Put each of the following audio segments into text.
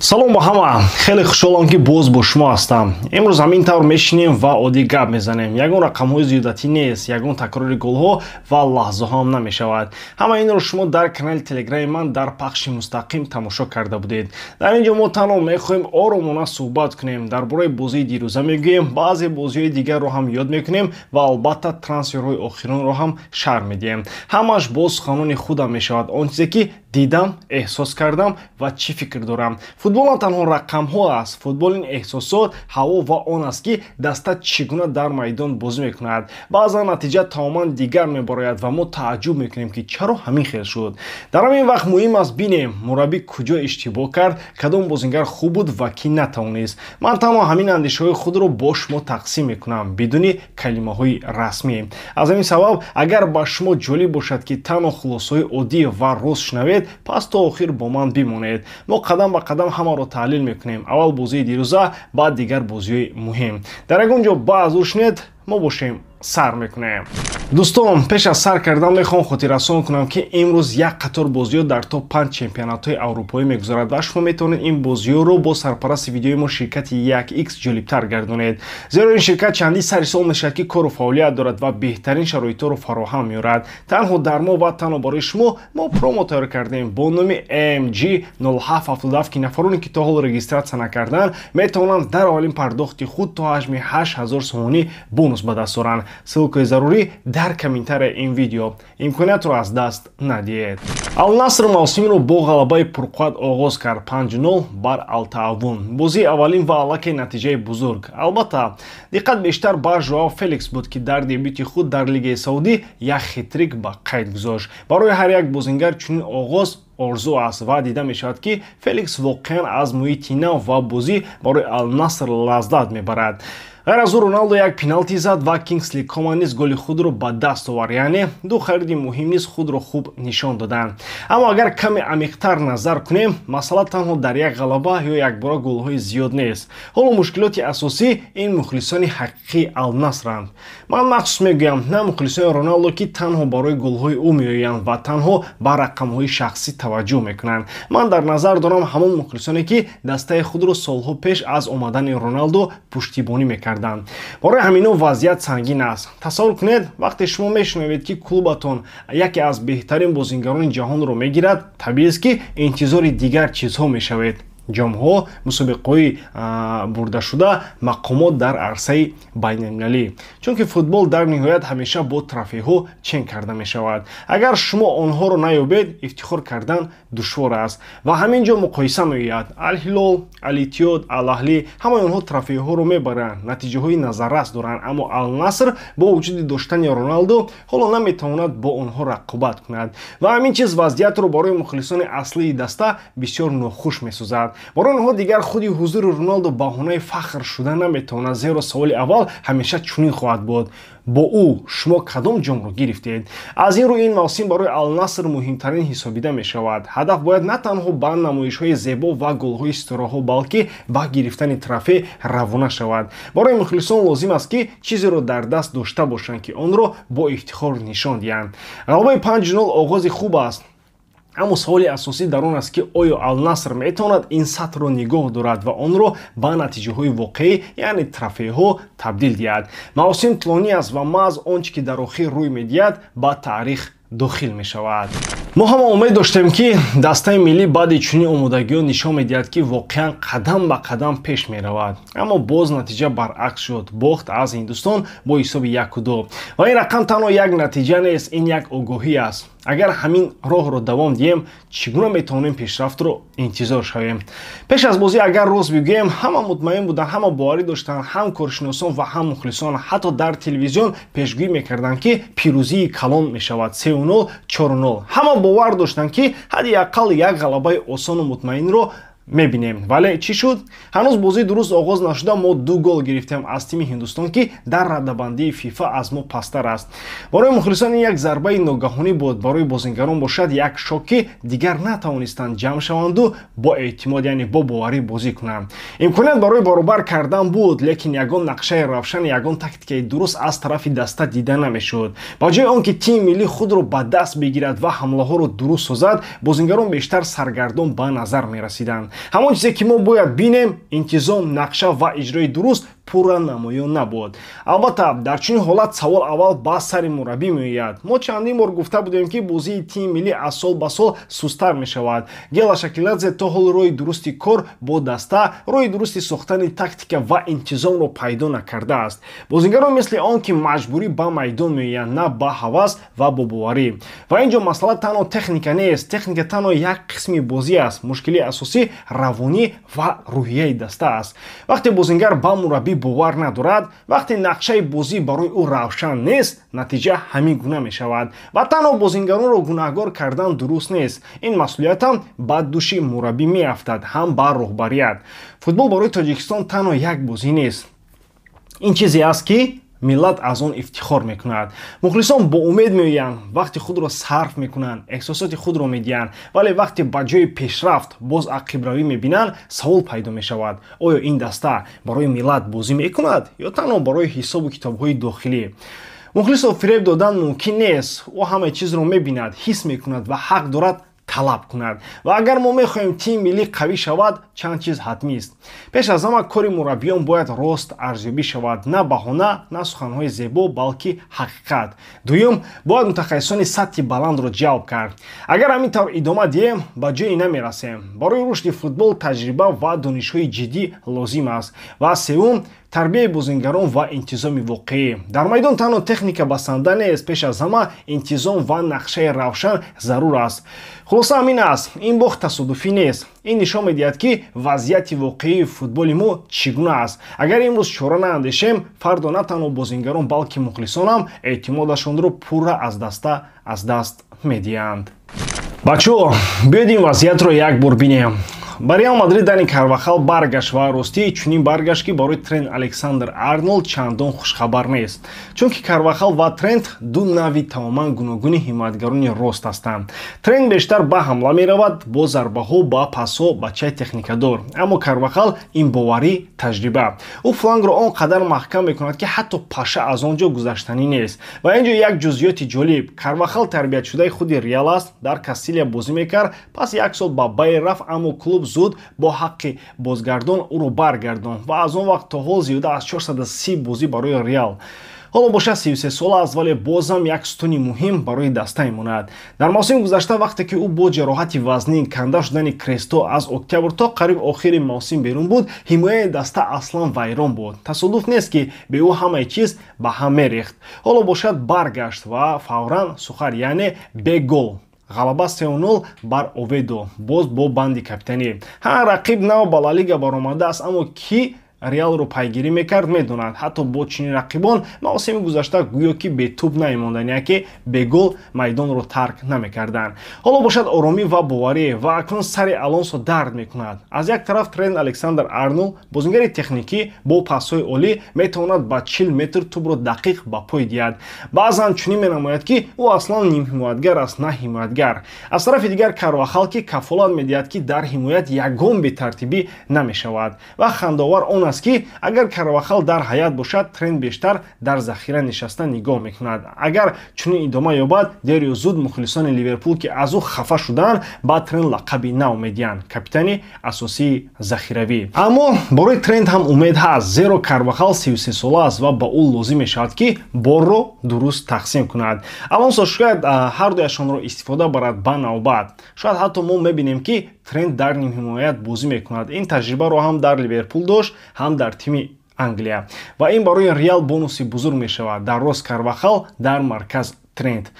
салом ба ҳама. Хеле хушҳолам ки боз бо шумо ҳастам. Имрӯз ҳамин тавр мешинем ва оддӣ гап мезанем. Ягон рақамҳои зиёдатӣ нест, ягон такрори голҳо ва лаҳзаҳо ҳам намешавад. Ҳама инро шумо дар канали телеграми ман дар пахши мустақим тамошо карда будед. Дар ин ҷо мо танҳо мехоҳем оромона суҳбат кунем, дар бораи бозии дирӯза мегӯем, баъзе бозиҳои дигарро ҳам ёд мекунем ва албатта трансферҳои охиронро ҳам шарҳ медиҳем. Ҳамааш бо суханони худам мешавад, он чизе ки дидам, эҳсос кардам ва чӣ фикр дорам. Футбол на танҳо рақамҳо аст. Футбол ин эҳсосот, ҳаво ва он аст ки даста чӣ гуна дар майдон бозӣ мекунад. Баъзан натиҷа тамоман дигар мебарояд ва мо тааҷҷуб мекунем ки чаро ҳамин хел шуд. Дар ҳамин вақт муҳим аст бинем мураббӣ куҷо иштибоҳ кард, кадом бозингар хуб буд ва кӣ натавонист. Ман танҳо ҳамин андешаҳои худро бо шумо тақсим мекунам бидуни калимаҳои расмӣ. Аз ҳамин сабаб агар ба шумо ҷолиб бошад ки танҳо хулосаҳои оддӣ ва рост шунавед, пас то охир бо ман бимонед. Мо қадам ба қадам ҳамаро таҳлил мекунем. Аввал бозии дирӯза, баъд дигар бозиҳои муҳим. Дар ягон ҷо баъз шунед, мо бошем сар мекунем. дӯстон, пеш аз сар кардан мехоҳам хотиррасон кунам ки имрӯз як қатор бозиҳо дар топ 5 чемпионатҳои аврупоӣ мегузарад ва шумо метавонед ин бозиҳоро бо сарпарасти видеои мо ширкати 1x ҷолибтар гардонед. Зеро ин ширкат чандин сари сол мешавад ки кору фаъолият дорад ва беҳтарин шароитҳоро фароҳам меорад. Танҳо дар мо ва танҳо барои шумо мо промо тайёр кардем бо номи AMG 0777 ки нафароне ки то ҳол регистратсия накардан метавонанд дар аввалин пардохти худ то ҳаҷми 8000 сомонӣ бонус ба даст оранд. ссилкаи зарурӣ дар комментарияи ин видео. Имкониятро аз даст надиҳед. Ал-Наср мавсимро бо ғалабаи пурқувват оғоз кард 5-0 бар Ал-Таъвун. Бозии аввалин ва аллакай натиҷаи бузург. Албатта, диққат бештар ба Жоао Феликс буд ки дар дебюти худ дар Лигаи Саудӣ як хет-трик ба қайд гузошт. Барои ҳар як бозингар чунин оғоз орзу аст ва дида мешавад ки Феликс воқеан аз муҳити нав ва бозӣ барои Ал-Наср лаззат мебарад. Ғайр аз ӯ Роналдо як пеналти зад ва Кингсли Коман низ голи худро ба даст овард, яъне ду хариди муҳим низ худро хуб нишон доданд. Аммо агар каме амиқтар назар кунем, масъала танҳо дар як ғалаба ё якбора голҳои зиёд нест. Ҳоло мушкилоти асосӣ ин мухлисони ҳақиқии Ал-Насранд. Ман махсус мегӯям, на мухлисони Роналдо ки танҳо барои голҳои ӯ меоянд ва танҳо ба рақамҳои шахсӣ таваҷҷӯҳ мекунанд. Ман дар назар дорам ҳамон мухлисоне ки дастаи худро солҳо пеш аз омадани Роналдо пуштибонӣ мекарданд. Барои ҳамино вазъият сангин аст. Тасаввур кунед, вақте шумо мешунавед ки клубатон яке аз беҳтарин бозингарони ҷаҳонро мегирад, табиист ки интизори дигар чизҳо мешавед. ҷомҳо, мусобиқаҳои бурдашуда, мақомот дар арсаи байналмилалӣ. Чунки футбол дар ниҳоят ҳамеша бо трофеҳо чен карда мешавад. Агар шумо онҳоро наёбед, ифтихор кардан душвор аст. Ва ҳамин ҷо муқоиса меояд. Ал-Ҳилол, Ал-Иттиҳод, Ал-Аҳлӣ ҳамаи онҳо трофеҳоро мебаранд, натиҷаҳои назаррас доранд, аммо Ал-Наср бо вуҷуди доштани Роналдо ҳоло наметавонад бо онҳо рақобат кунад. Ва ҳамин чиз вазъиятро барои мухлисони аслии даста бисёр нохуш месозад. Барои онҳо дигар худи ҳузури Роналдо баҳонаи фахр шуда наметавонад, зеро саволи аввал ҳамеша чунин хоҳад буд: бо ӯ шумо кадом ҷомро гирифтед? Аз ин рӯ ин мавсим барои Ал-Наср муҳимтарин ҳисобида мешавад. ҳадаф бояд на танҳо ба намоишҳои зебо ва голҳои истораҳо, балки ба гирифтани трофей равона шавад. Барои мухлисон лозим аст ки чизеро дар даст дошта бошанд ки онро бо ифтихор нишон диҳанд. ғалабаи 5-0 оғози хуб аст. Аммо саволи асосӣ дар он аст ки оё Ал-Наср метавонад ин сатҳро нигоҳ дорад ва онро ба натиҷаҳои воқеӣ, яъне трофеҳо табдил диҳад. мавсим тӯлонӣ аст ва маҳз он чӣ ки дар охир рӯй медиҳад ба таърих дохил мешавад. мо ҳама умед доштем ки дастаи миллӣ баъди чунин омодагиҳо нишон медиҳад ки воқеан қадам ба қадам пеш меравад. Аммо боз натиҷа баръакс шуд. Бохт аз Ҳиндустон бо ҳисоби 1-2. ва ин рақам танҳо як натиҷа нест, ин як огоҳӣ аст. агар ҳамин роҳро давом диҳем, чӣ гуна метавонем пешрафтро интизор шавем? Пеш аз бозӣ агар рост бигӯем, ҳама мутмаин буданд, ҳама боварӣ доштанд, ҳам коршиносон ва ҳам мухлисон ҳатто дар телевизион пешгӯӣ мекарданд ки пирӯзии Калон мешавад 3-0, 4-0. ҳама бовар доштанд ки ҳадди аққал як ғалабаи осону мутмаинро мебинем. Вале чӣ шуд? ҳанӯз бозӣ дуруст оғоз нашуда мо 2 гол гирифтем аз тими Ҳиндустон ки дар раддабандии фифа аз мо пасттар аст. барои мухлисон ин як зарбаи ногаҳонӣ буд, барои бозингарон бошад як шок ки дигар натавонистанд ҷамъ шаванду бо эътимод, яъне бо боварӣ бозӣ кунанд. имконият барои баробар кардан буд, лекин ягон нақшаи равшан, ягон тактикаи дуруст аз тарафи даста дида намешуд. ба ҷои он ки тими миллӣ худро ба даст бигирад ва ҳамлаҳоро дуруст созад, бозингарон бештар саргардон ба назар мерасиданд. ҳамон чизе ки мо бояд бинем интизом, нақша ва иҷрои дуруст пурра намоён набуд. Албатта дар чунин ҳолат савол аввал ба сари мураббӣ меояд. Мо чандин бор гуфта будем ки бозии тими миллӣ аз сол ба сол сустар мешавад. Гела Шакиладзе то ҳол роҳи дурусти кор бо даста, роҳи дурусти сохтани тактика ва интизомро пайдо накардааст. Бозигарони мисли он ки маҷбурӣ ба майдон меоянд, на ба ҳавас ва бо боварӣ. Ва ин ҷо масъала танҳо техника нест. Техника танҳо як қисми бозӣ аст. Мушкили асосӣ равонӣ ва рӯҳияи даста аст. Вақте бозигар ба мураббӣ бовар надорад, вақте нақшаи бозӣ барои ӯ равшан нест, натиҷа ҳамин гуна мешавад. Ва танҳо бозигаронро гунаҳгор кардан дуруст нест. Ин масъулиятам ба дӯши мураббӣ меафтад, ҳам ба роҳбарият. Футбол барои Тоҷикистон танҳо як бозӣ нест. ин чизе аст ки миллат аз он ифтихор мекунад. мухлисон бо умед меоянд, вақти худро сарф мекунанд, эҳсосоти худро медиҳанд, вале вақте ба ҷои пешрафт боз ақибравӣ мебинанд, савол пайдо мешавад. Оё ин даста барои миллат бозӣ мекунад ё танҳо барои ҳисобу китобҳои дохилӣ? мухлисро фиреб додан мумкин нест. ӯ ҳамаи чизро мебинад, ҳис мекунад ва ҳақ дорад талаб кунад. Ва агар мо мехоҳем тими миллӣ қавӣ шавад, чанд чиз ҳатмист. Пеш аз ҳама кори мураббиён бояд рост арзёбӣ шавад, на баҳона, на суханҳои зебо, балки ҳақиқат. Дуюм, бояд мутахассисони сатҳи баландро ҷалб кард. Агар ҳамин тавр идома диҳем, ба ҷое намерасем. Барои рушди футбол таҷриба ва донишҳои ҷиддӣ лозим аст. Ва севум, тарбияи бозигарон ва интизоми воқеӣ. Дар майдон танҳо техника басанда нест, пеш аз ҳама интизом ва нақшаи равшан зарур аст. хулоса ҳамин аст. ин бохт тасодуфӣ нест. ин нишон медиҳад ки вазъияти воқеии футболи мо чӣ гуна аст. агар имрӯз чора наандешем, фардо на танҳо бозигарон, балки мухлисон ҳам эътимодашонро пурра аз даст медиҳанд. бачаҳо, биёед ин вазъиятро як бор бинем. Ба Реал Мадрид Дани Карвахал баргашт ва ростӣ чунин баргашт ки барои Трент Александр-Арнолд чандон хушхабар нест. Чунки Карвахал ва Трент ду нави тамоман гуногуни ҳимоятгарони рост ҳастанд. Трент бештар ба ҳамла меравад, бо зарбаҳо, ба пасҳо, ба чай техникадор. Аммо Карвахал ин боварӣ, таҷриба. Ӯ флангро он қадар маҳкам мекунад ки ҳатто паша аз он ҷо гузаштанӣ нест. Ва ин ҷо як ҷузъиёти ҷолиб. Карвахал тарбиятшудаи худи Реал аст, дар Кастилия бозӣ мекард, пас як сол ба Байер рафт, аммо клуб зуд бо ҳаққи бозгардон ӯро баргардон ва аз он вақт то ҳол зиёда аз 430 бозӣ барои Реал. ҳоло бошад 33 сола аст, вале бозам як стуни муҳим барои даста мемонад. Дар мавсими гузашта вақте ки ӯ бо ҷароҳати вазнин, канда шудани Кресто аз октябр то қариб охири мавсим берун буд, ҳимояи даста аслан вайрон буд. Тасодуф нест ки бе ӯ ҳамаи чиз ба ҳам мерехт. ҳоло бошад баргашт ва фавран сухар, яъне бе гол. Ғалаба 3-0 бар Оведо, боз бо банди капитанӣ. Рақиб нав ба Ла Лига баромадааст, аммо ки Реалро пайгирӣ мекард медонад. Ҳатто бо чунин рақибон мавсими гузашта гӯё ки бетӯб намемонданд, яке бе гол майдонро тарк намекарданд. ҳоло бошад оромӣ ва боварӣ ва акнун сари Алонсо дард мекунад. Аз як тараф Трент Александр-Арнолд, бозигари техникӣ бо пасҳои олӣ, метавонад ба 40 метр тӯбро дақиқ ба пой диҳад. Баъзан чунин менамояд ки ӯ аслан нимҳимоятгар аст, на ҳимоятгар. Аз тарафи дигар Карвахал ки кафолат медиҳад ки дар ҳимоят ягон бетартибӣ намешавад. Ва хандовар он аст ки агар Карвахал дар ҳаят бошад, Трент бештар дар захира нишаста нигоҳ мекунад. Агар чунин идома ёбад, дер ё зуд мухлисони Ливерпул ки аз ӯ хафа шуданд, ба Трент лақаби нав медиҳанд, капитани асосии захиравӣ. Аммо барои Трент ҳам умед ҳаст, зеро Карвахал 33 сола аст ва ба ӯ лозим мешавад ки борро дуруст тақсим кунад. Алонсо шояд ҳар дуяшонро истифода барад ба навбат. Шояд ҳатто мо мебинем ки Трент дар нимҳимоят бозӣ мекунад. Ин таҷрибаро ҳам дар Ливерпул дошт, ҳам дар тими Англия. Ва ин барои Реал бонуси бузург мешавад. Дар рост Карвахал, дар марказ Трент.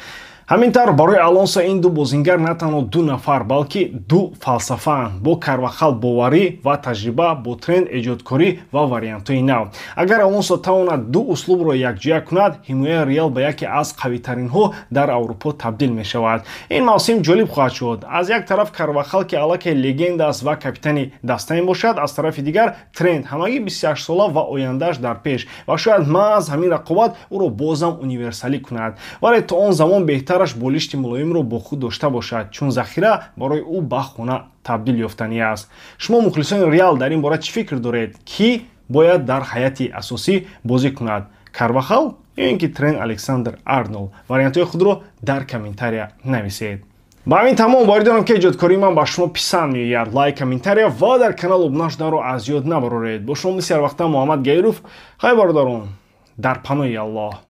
ҳамин тавр барои Алонсо ин ду бозингар на танҳо ду нафар, балки ду фалсафаанд. Бо Карвахал боварӣ ва таҷриба, бо Трент эҷодкорӣ ва вариантҳои нав. Агар Алонсо тавонад ду услубро якҷоя кунад, ҳимояи Реал ба яке аз қавитаринҳо дар Аврупо табдил мешавад. ин мавсим ҷолиб хоҳад шуд. Аз як тараф Карвахал ки аллакай легенда аст ва капитани даста мебошад, аз тарафи дигар Трент, ҳамагӣ 28 сола ва ояндааш дар пеш, ва шояд маҳз ҳамин рақобат ӯро бозам универсалӣ кунад. вале то он замон беҳтар болишти мулоимро бо худ дошта бошад, чун захира барои ӯ ба хона табдил ёфтанӣ аст. шумо мухлисони Реал дар ин бора чӣ фикр доред? Ки бояд дар ҳайати асосӣ бозӣ кунад, Карвахал ё ин ки Трент Александр-Арнолд? Вариантҳои худро дар комментария нависед. ба ҳамин тамом боридарам ки иҷодкории ман ба шумо писанд меояд. Лайк, комментария ва дар канал обуна шуданро аз ёд набароред. Бо шумо бисёр вақта Муҳаммад Гайров. Хай бародарон, дар паноҳи Аллоҳ.